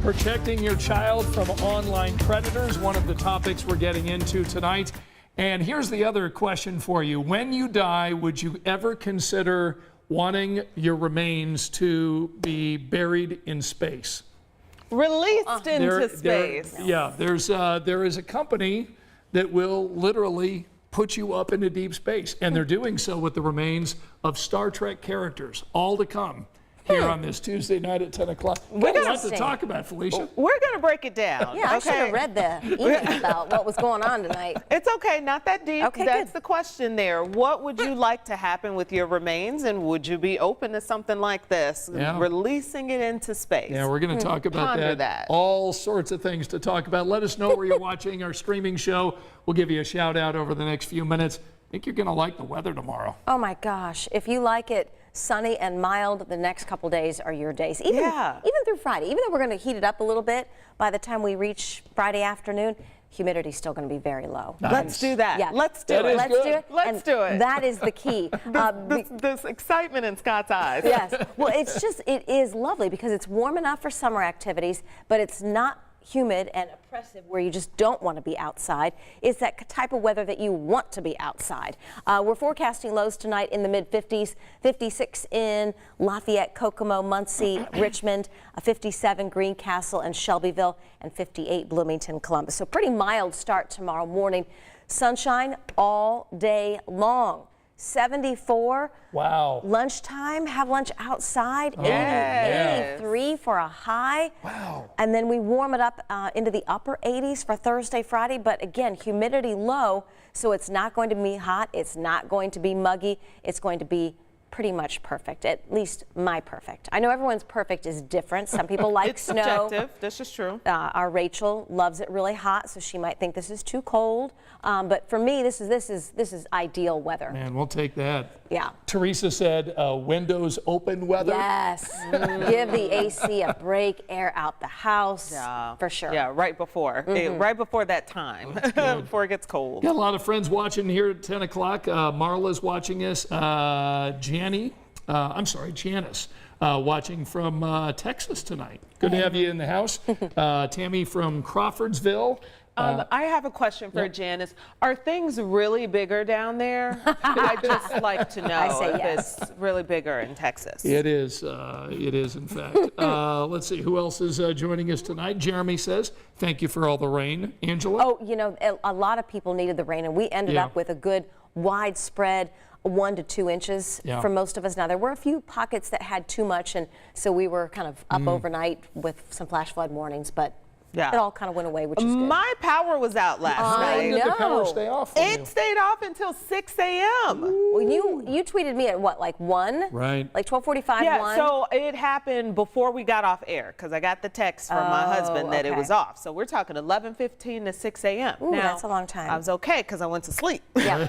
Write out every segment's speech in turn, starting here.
Protecting your child from online predators, one of the topics we're getting into tonight. And here's the other question for you. When you die, would you ever consider wanting your remains to be buried in space? Released into space. There is a company that will literally put you up into deep space, and they're doing so with the remains of Star Trek characters. All to come here on this Tuesday night at 10 o'clock. We got a lot to talk about, Felicia. We're going to break it down. Yeah, I should have read the email about what was going on tonight. It's okay, not that deep. Okay, That's good. the question there. What would you like to happen with your remains, and would you be open to something like this, releasing it into space? Yeah, we're going to talk about that. All sorts of things to talk about. Let us know where you're watching our streaming show. We'll give you a shout out over the next few minutes. I think you're going to like the weather tomorrow. Oh my gosh, if you like it sunny and mild, the next couple days are your days. Even through Friday. Even though we're going to heat it up a little bit, by the time we reach Friday afternoon, humidity's still going to be very low. Nice. Let's do that. Yeah. Let's do it. Let's do it. That is the key. This excitement in Scott's eyes. Yes. Well, it is lovely because it's warm enough for summer activities, but it's not humid and oppressive where you just don't want to be outside. It's that type of weather that you want to be outside. We're forecasting lows tonight in the mid-50s, 56 in Lafayette, Kokomo, Muncie, Richmond, 57 Greencastle and Shelbyville, and 58 Bloomington, Columbus. So pretty mild start tomorrow morning. Sunshine all day long. 74. Wow. Lunchtime, have lunch outside. Yes. 83 for a high. Wow. And then we warm it up into the upper 80s for Thursday, Friday. But again, humidity low, so it's not going to be hot. It's not going to be muggy. It's going to be pretty much perfect, at least my perfect. I know everyone's perfect is different. Some people like It's snow. subjective. This is true. Our Rachel loves it really hot, so she might think this is too cold. But for me, this is ideal weather. Man, we'll take that. Yeah. Teresa said windows open weather. Yes. Give the AC a break, air out the house, for sure. Yeah, right before. Right before that time, before it gets cold. Got a lot of friends watching here at 10 o'clock. Marla's watching us. Janice, watching from Texas tonight. Good to have you in the house. Tammy from Crawfordsville. I have a question for Janice. Are things really bigger down there? I'd just like to know if it's really bigger in Texas. It is. It is, in fact. Let's see. Who else is joining us tonight? Jeremy says, thank you for all the rain. Angela? Oh, you know, a lot of people needed the rain, and we ended up with a good widespread 1 to 2 inches for most of us. Now, there were a few pockets that had too much, and so we were kind of up overnight with some flash flood warnings, but it all kind of went away, which is good. My power was out last night. When did the power stay off? It stayed off until 6 a.m. Well, you tweeted me at what, like 1? Right. Like 12:45, Yeah, 1? so it happened before we got off air because I got the text from my husband that it was off. So we're talking 11:15 to 6 a.m. Ooh, that's a long time. I was okay because I went to sleep. Yeah.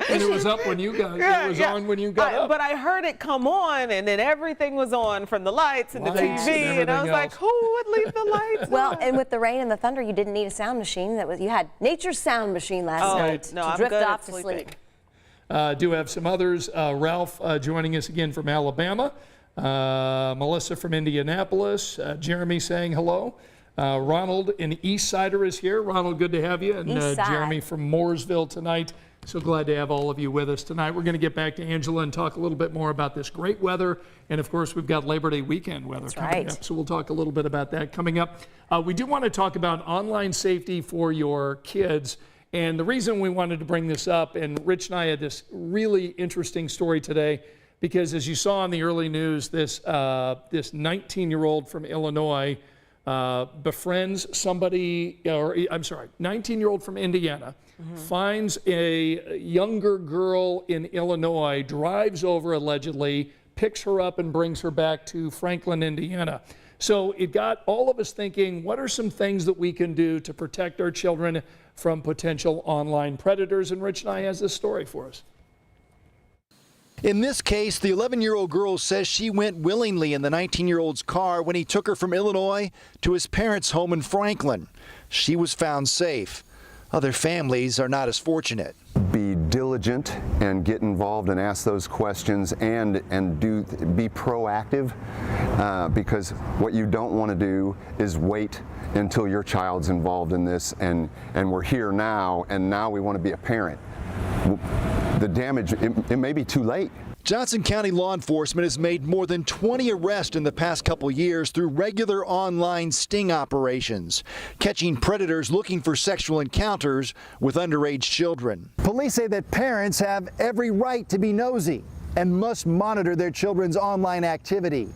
And it was up when you got it was on when you got up. But I heard it come on, and then everything was on from the lights and the TV, and I was like, who would leave the lights Well, on? and with the rain and the thunder, you didn't need a sound machine. You had nature's sound machine last night to drift off to sleep. Do have some others. Ralph joining us again from Alabama. Melissa from Indianapolis. Jeremy saying hello. Ronald in Eastsider is here. Ronald, good to have you. And Jeremy from Mooresville tonight. So glad to have all of you with us tonight. We're going to get back to Angela and talk a little bit more about this great weather. And of course, we've got Labor Day weekend weather coming up. So we'll talk a little bit about that coming up. We do want to talk about online safety for your kids. And the reason we wanted to bring this up, and Rich and I had this really interesting story today, because as you saw in the early news, this 19-year-old from Illinois befriends somebody, 19-year-old from Indiana, finds a younger girl in Illinois, drives over allegedly, picks her up and brings her back to Franklin, Indiana. So it got all of us thinking, what are some things that we can do to protect our children from potential online predators? And Rich and I has this story for us. In this case, the 11-year-old girl says she went willingly in the 19-year-old's car when he took her from Illinois to his parents' home in Franklin. She was found safe. Other families are not as fortunate. Be diligent and get involved and ask those questions and be proactive, because what you don't want to do is wait until your child's involved in this and we're here now and now we want to be a parent. The damage, it may be too late. Johnson County law enforcement has made more than 20 arrests in the past couple years through regular online sting operations, catching predators looking for sexual encounters with underage children. Police say that parents have every right to be nosy and must monitor their children's online activity,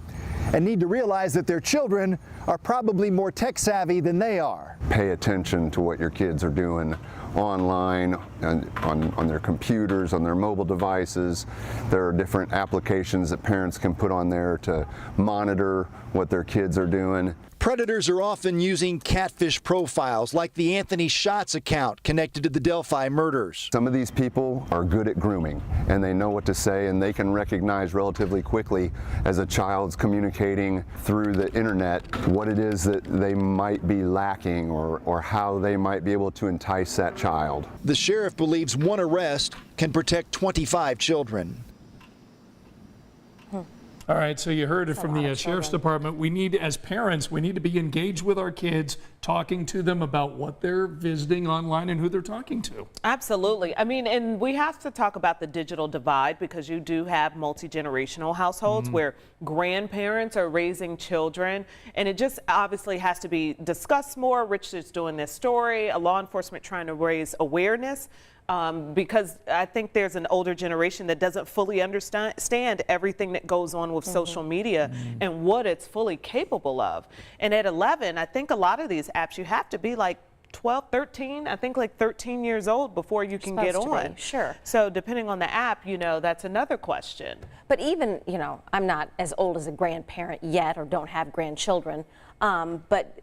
and need to realize that their children are probably more tech savvy than they are. Pay attention to what your kids are doing online, and on their computers, on their mobile devices. There are different applications that parents can put on there to monitor what their kids are doing. Predators are often using catfish profiles like the Anthony Schatz account connected to the Delphi murders. Some of these people are good at grooming and they know what to say, and they can recognize relatively quickly as a child's communicating through the internet what it is that they might be lacking or how they might be able to entice that child. The sheriff believes one arrest can protect 25 children. All right, so you heard it from the Sheriff's Department. We need, as parents, we need to be engaged with our kids, talking to them about what they're visiting online and who they're talking to. Absolutely. I mean, and we have to talk about the digital divide, because you do have multi-generational households where grandparents are raising children, and it just obviously has to be discussed more. Rich is doing this story, law enforcement trying to raise awareness. Because I think there's an older generation that doesn't fully understand everything that goes on with social media and what it's fully capable of. And at 11, I think a lot of these apps, you have to be like 12, 13, I think like 13 years old before you can get on. Sure. So depending on the app, you know, that's another question. But even, you know, I'm not as old as a grandparent yet or don't have grandchildren, but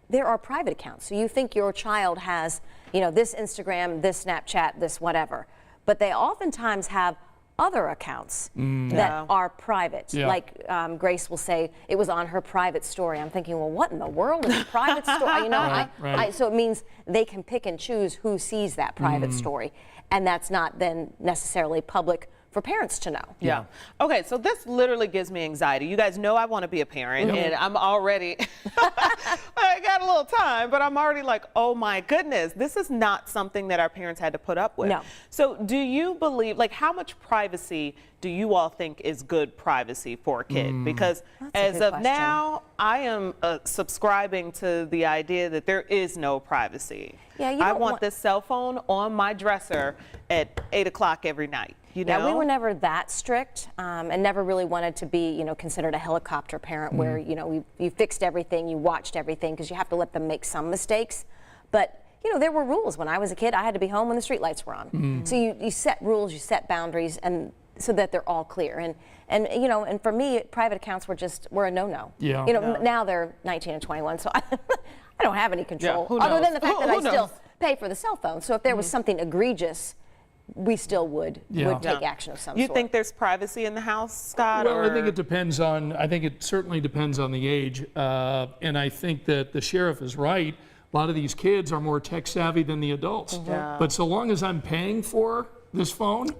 there are private accounts. So you think your child has, you know, this Instagram, this Snapchat, this whatever, but they oftentimes have other accounts that are private. Like Grace will say it was on her private story. I'm thinking, well, what in the world is a private story? You know, so it means they can pick and choose who sees that private story, and that's not then necessarily public for parents to know. Yeah. Okay, so this literally gives me anxiety. You guys know I want to be a parent, and I'm already, I got a little time, but I'm already like, oh my goodness, this is not something that our parents had to put up with. No. So do you believe, like, how much privacy do you all think is good privacy for a kid? Because as of now, I am subscribing to the idea that there is no privacy. Yeah, you I don't want this cell phone on my dresser at 8 o'clock every night. You know? Yeah, we were never that strict, and never really wanted to be, you know, considered a helicopter parent where, you know, you fixed everything, you watched everything, because you have to let them make some mistakes. But, you know, there were rules. When I was a kid, I had to be home when the streetlights were on. So you set rules, you set boundaries, and so that they're all clear. And you know, and for me, private accounts were a no-no. Yeah. You know, now they're 19 and 21, so I don't have any control, who other knows? than the fact that Who I still knows? pay for the cell phone. So if there was something egregious, we still would take action of some You sort. think there's privacy in the house, Scott? Well, or? I think it depends on, I think it certainly depends on the age. And I think that the sheriff is right. A lot of these kids are more tech savvy than the adults. But so long as I'm paying for this phone,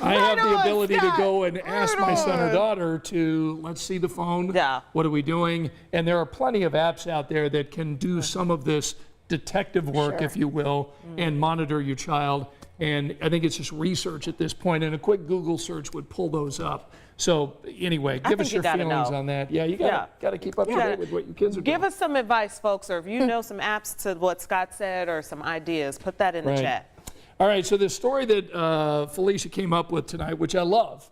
I have the ability to go and ask my son or daughter to, let's see the phone. What are we doing? And there are plenty of apps out there that can do some of this detective work, if you will, and monitor your child. And I think it's just research at this point, and a quick Google search would pull those up. So anyway, give us your feelings on that. Yeah, you got to keep up to date with what your kids are doing. Give us some advice, folks, or if you know some apps to what Scott said or some ideas, put that in the chat. All right, so the story that Felicia came up with tonight, which I love,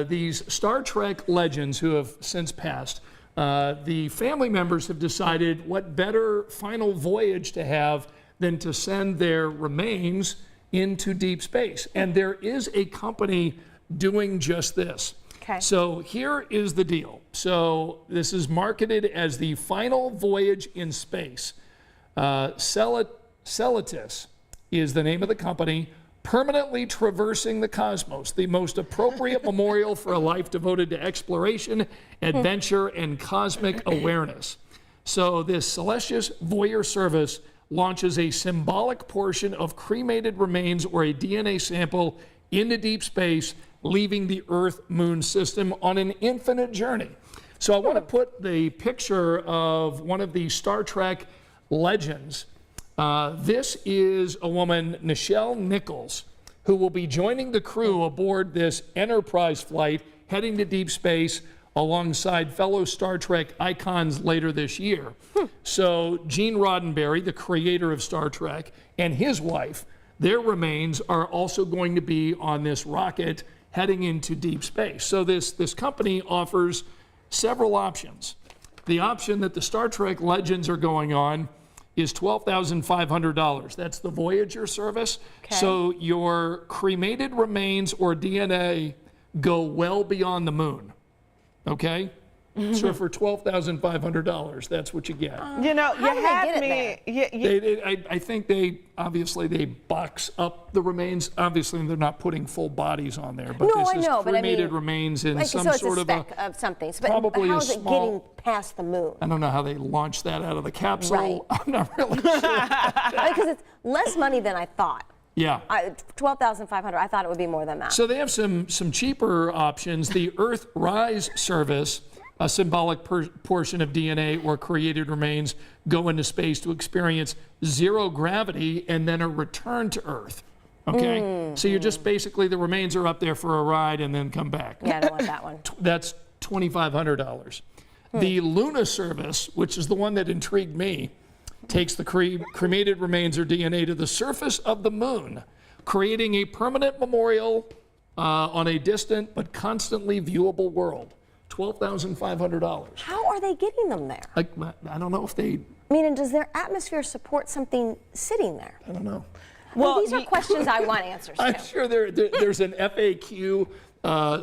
these Star Trek legends who have since passed, the family members have decided what better final voyage to have than to send their remains into deep space. And there is a company doing just this. Okay. So here is the deal. So this is marketed as the final voyage in space. Celitus is the name of the company, permanently traversing the cosmos, the most appropriate memorial for a life devoted to exploration, adventure, and cosmic awareness. So this Celestius Voyager service launches a symbolic portion of cremated remains or a DNA sample into deep space, leaving the Earth-Moon system on an infinite journey. So I want to put the picture of one of the Star Trek legends. This is a woman, Nichelle Nichols, who will be joining the crew aboard this Enterprise flight heading to deep space alongside fellow Star Trek icons later this year. So Gene Roddenberry, the creator of Star Trek, and his wife, their remains are also going to be on this rocket heading into deep space. So this company offers several options. The option that the Star Trek legends are going on is $12,500. That's the Voyager service. Okay. So your cremated remains or DNA go well beyond the moon. Okay? So for $12,500, that's what you get. You know, How do they get it there? I think they box up the remains. Obviously, they're not putting full bodies on there, but No, this I is know, but I mean, cremated remains in Like, some so it's sort a of a. speck of something. But probably how a is it small- getting past the moon? I don't know how they launch that out of the capsule. Right. I'm not really sure. Because it's less money than I thought. Yeah. $12,500. I thought it would be more than that. So they have some cheaper options. The Earthrise service, a symbolic portion of DNA or created remains go into space to experience zero gravity and then a return to Earth. Okay? So you're just basically, the remains are up there for a ride and then come back. Yeah, I don't want that one. That's $2,500. The Luna service, which is the one that intrigued me, takes the cremated remains or DNA to the surface of the moon, creating a permanent memorial on a distant but constantly viewable world. $12,500. How are they getting them there? I don't know if they, I mean, and does their atmosphere support something sitting there? I don't know. Well, these are questions I want answers to. I'm sure there's an FAQ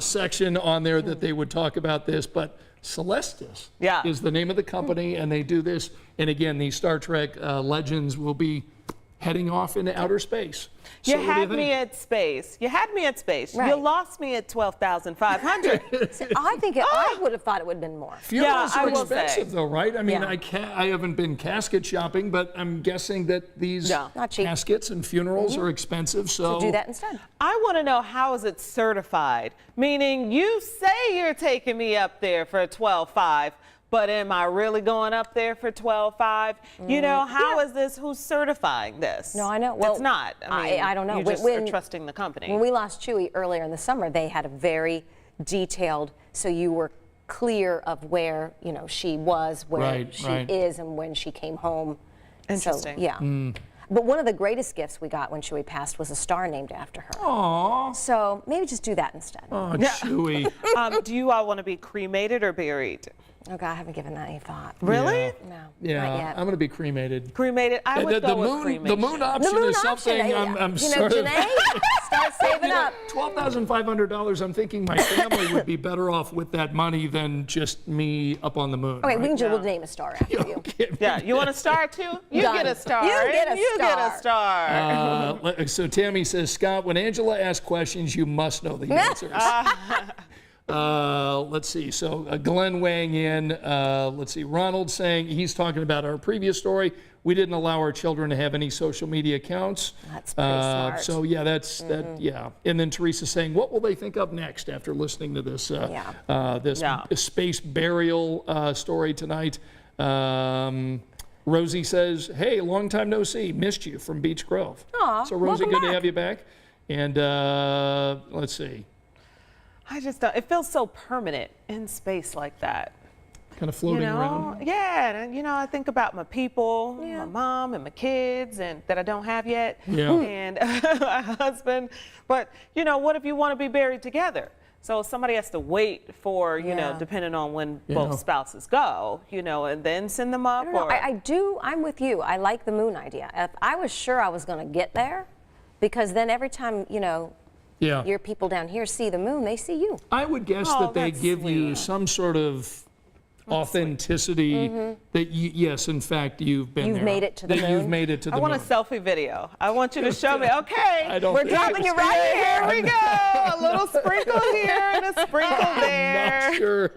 section on there that they would talk about this, but Celestis is the name of the company, and they do this. And again, these Star Trek legends will be heading off into outer space. You So what do had me think? at space. You had me at space. Right. You lost me at 12,500. I think I would have thought it would have been more. Funerals I are will say. expensive, though, right? I mean, Yeah. I haven't been casket shopping, but I'm guessing that these Not cheap. caskets and funerals are expensive. So Do that instead. I want to know, how is it certified? Meaning, you say you're taking me up there for 12,500, but am I really going up there for 12,500? You know, how is this? Who's certifying this? No, I know. Well, it's not. I mean, I don't know. You just are trusting the company. When we lost Chewie earlier in the summer, they had a very detailed, so you were clear of where, you know, she was, where Right, she right. is, and when she came home. Interesting. So, yeah. But one of the greatest gifts we got when Chewie passed was a star named after her. Aw. So maybe just do that instead. Oh, Chewy. Do you all want to be cremated or buried? Oh, God, I haven't given that any thought. Really? Yeah. No, not Yeah, yet. I'm going to be cremated. Cremated? I would go with cremation. The moon option The moon is something option, I'm you sort know, of. Janae, start saving up. $12,500. I'm thinking my family would be better off with that money than just me up on the moon. Okay, right? we'll name a star after you. Yeah, you want a star too? You Done. get a star. You get a and you get a star. star. So Tammy says, Scott, when Angela asks questions, you must know the answers. Let's see. So Glenn weighing in. Let's see. Ronald saying he's talking about our previous story. We didn't allow our children to have any social media accounts. That's pretty smart. So yeah, that's that. Yeah. And then Teresa saying, what will they think of next after listening to this this Yeah. space burial story tonight? Rosie says, hey, long time no see. Missed you from Beech Grove. Aw, So Rosie, welcome good to back. have you back. And let's see. I just don't. It feels so permanent in space like that. Kind of floating You know? around. Yeah, and you know, I think about my people, Yeah. my mom and my kids, and that I don't have yet, Yeah. and my husband. But you know, what if you want to be buried together? So somebody has to wait for, you know, Yeah. depending on when Yeah. both spouses go, you know, and then send them up. I don't know. Or I do. I'm with you. I like the moon idea. If I was sure I was going to get there, because then every time, you know, Yeah. your people down here see the moon, they see you. I would guess Oh, that they that's give you sweet. some sort of authenticity that you, yes, in fact, you've been You've there. made it to the that You've moon? made it to the I want a moon. selfie video. I want you to show me. Okay. I don't We're think dropping it's- you right Here here. we go. A little sprinkle here and a sprinkle I'm there. not sure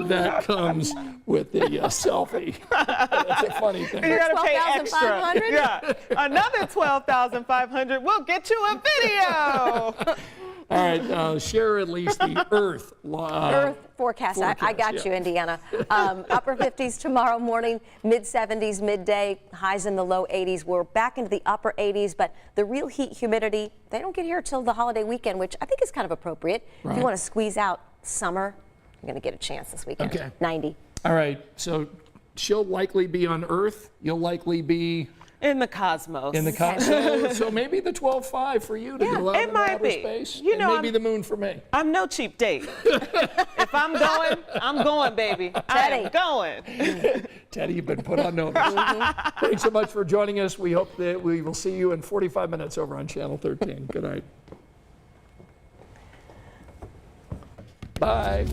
that comes with the selfie. That's a funny thing. You gotta pay extra. $12,500? Yeah, another $12,500. We'll get you a video. All right, share at least the Earth. Earth forecast. I got yeah. you, Indiana. Upper 50s tomorrow morning, mid 70s midday, highs in the low 80s. We're back into the upper 80s, but the real heat, humidity, they don't get here till the holiday weekend, which I think is kind of appropriate. If Right. you want to squeeze out summer, you're going to get a chance this weekend. Okay. 90. All right, so she'll likely be on Earth. You'll likely be In the cosmos. in the cosmos. So maybe the 12.5 for you to go out it into might outer be. space. You and know, maybe I'm- the moon for me. I'm no cheap date. If I'm going, baby. I am going. Teddy, you've been put on notice. Thanks so much for joining us. We hope that we will see you in 45 minutes over on Channel 13. Good night. Bye.